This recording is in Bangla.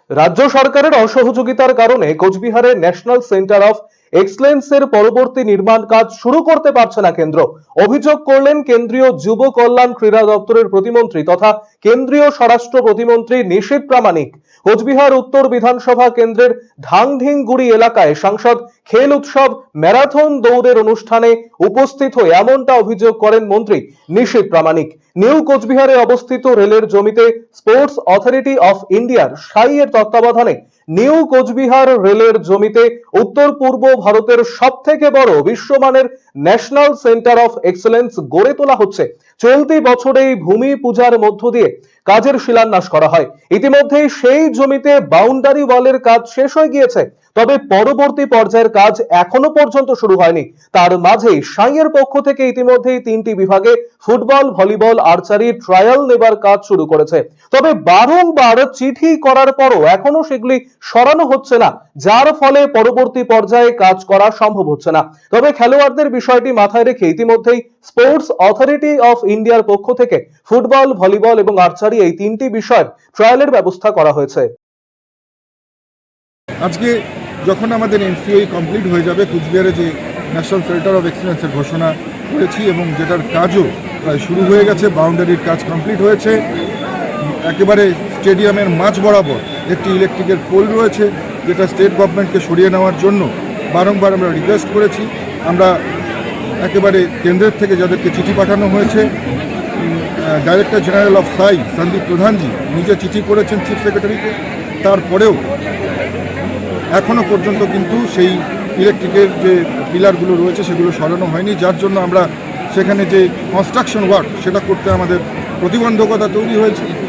রাজ্য সরকারের অসহযোগিতার কারণে কোচবিহারের ন্যাশনাল সেন্টার অফ এক্সেলেন্সের পরবর্তী নির্মাণ কাজ শুরু করতে পারছে না কেন্দ্র। অভিযোগ করলেন কেন্দ্রীয় যুব কল্যাণ ক্রীড়া দপ্তরের প্রতিমন্ত্রী তথা কেন্দ্রীয় স্বরাষ্ট্র প্রতিমন্ত্রী নিশীথ প্রামাণিক। কোচবিহার উত্তর বিধানসভা কেন্দ্রের ঢাংঢিংগুড়ি এলাকায় সাংসদ খেল উৎসব ম্যারাথন দৌড়ের অনুষ্ঠানে উপস্থিত হয়ে এমনটা অভিযোগ করেন মন্ত্রী নিশীথ প্রামাণিক। নিউ কোচবিহারে অবস্থিত রেলের জমিতে স্পোর্টস অথরিটি অফ ইন্ডিয়ার সাইয়ের তত্ত্বাবধানে নিউ কোচবিহার রেলের জমিতে উত্তর পূর্ব ভারতের সবথেকে বড় বিশ্বমানের ন্যাশনাল সেন্টার অফ এক্সেলেন্স গড়ে তোলা হচ্ছে। চলতি বছরেই ভূমি পূজার মধ্য দিয়ে কাজের শিলান্যাস করা হয়। ইতিমধ্যেই সেই জমিতে বাউন্ডারি ওয়ালের কাজ শেষ হয়ে গিয়েছে, তবে পরবর্তী পর্যায়ের কাজ এখনো পর্যন্ত শুরু হয়নি। তার মাঝেই সাইয়ের পক্ষ থেকে ইতিমধ্যেই 3টি বিভাগে ফুটবল, ভলিবল, আর্চারি ট্রায়াল নেবার কাজ শুরু করেছে। তবে বারংবার চিঠি করার পরও এখনো সেগুলি সরানো হচ্ছে না, যার ফলে পরবর্তী পর্যায়ে কাজ করা সম্ভব হচ্ছে না। তবে খেলোয়াড়দের বিষয়টি মাথায় রেখে ইতিমধ্যেই স্পোর্টস অথরিটি অফ ইন্ডিয়ার পক্ষ থেকে ফুটবল, ভলিবল এবং আর্চারি এই 3টি বিষয়ের ট্রায়ালের ব্যবস্থা করা হয়েছে। আজকে যখন আমাদের এনসিওই কমপ্লিট হয়ে যাবে, কুচবিহারে যে ন্যাশনাল সেন্টার অফ এক্সেলেন্সের ঘোষণা করেছি এবং যেটার কাজও প্রায় শুরু হয়ে গেছে, বাউন্ডারির কাজ কমপ্লিট হয়েছে। একেবারে স্টেডিয়ামের মাঝ বরাবর একটি ইলেকট্রিকের পোল রয়েছে, যেটা স্টেট গভর্নমেন্টকে সরিয়ে নেওয়ার জন্য বারংবার আমরা রিকোয়েস্ট করেছি। আমরা একেবারে কেন্দ্রের থেকে যাদেরকে চিঠি পাঠানো হয়েছে, ডাইরেক্টর জেনারেল অফ সাই সন্দীপ প্রধানজি নিজে চিঠি করেছেন চিফ সেক্রেটারিকে, তারপরেও এখনও পর্যন্ত কিন্তু সেই ইলেকট্রিকের যে পিলারগুলো রয়েছে সেগুলো সরানো হয়নি, যার জন্য আমরা সেখানে যে কনস্ট্রাকশন ওয়ার্ক সেটা করতে আমাদের প্রতিবন্ধকতা তৈরি হয়েছে।